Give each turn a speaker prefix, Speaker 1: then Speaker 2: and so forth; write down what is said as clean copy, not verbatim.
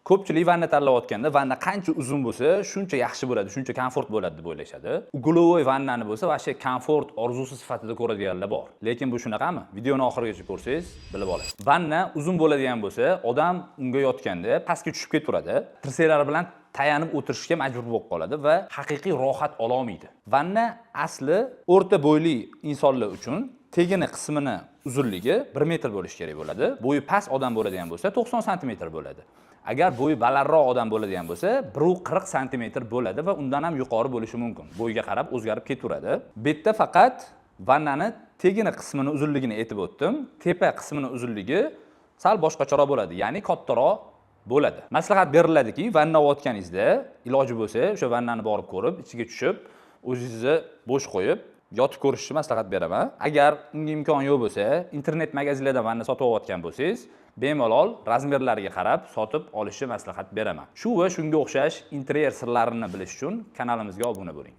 Speaker 1: Ko'pchilik vanna tanlayotganda vanna qancha uzun bo'lsa, shuncha yaxshi bo'ladi, shuncha komfort bo'ladi deb o'ylashadi. Ugulovoy vannani bo'lsa, vaqti komfort orzusi sifatida ko'radiganlar bor. Lekin bu shunaqami? Videoni oxirigacha ko'rsangiz, bilib olasiz. Vanna uzun bo'ladigan bo'lsa, odam unga yotganda pastga tushib ketaveradi. Tirsaklari bilan tayanib o'tirishga majbur bo'lib qoladi va haqiqiy rohat ola olmaydi. Vanna asli o'rta bo'yli insonlar uchun tegini qismini uzunligi 1 metr bo'lishi kerak bo'ladi. Bo'yi past odam bo'ladigan bo'lsa 90 santimetr bo'ladi. Agar bo'yi balandroq odam bo'ladigan bo'lsa 140 santimetr bo'ladi va undan ham yuqori bo'lishi mumkin. Bo'yiga qarab o'zgarib ketaveradi. Bu yerda faqat vannani tegini qismini uzunligini aytib o'tdim. Tepa qismini uzunligi sal boshqacharoq bo'ladi, ya'ni kattaroq bo'ladi. Maslahat beriladiki, vanna olayotganingizda iloji bo'lsa, o'sha vannani borib ko'rib, ichiga tushib, o'zingizni bo'sh qo'yib yotib ko'rishni maslahat beraman. Agar unga imkon yo'q bo'lsa, internet magazinlardan vanna sotib olayotgan bo'lsangiz, bemalol razmerlariga qarab sotib olishni maslahat beraman. Shu va shunga o'xshash interyer sirlarini bilish uchun kanalimizga obuna bo'ling.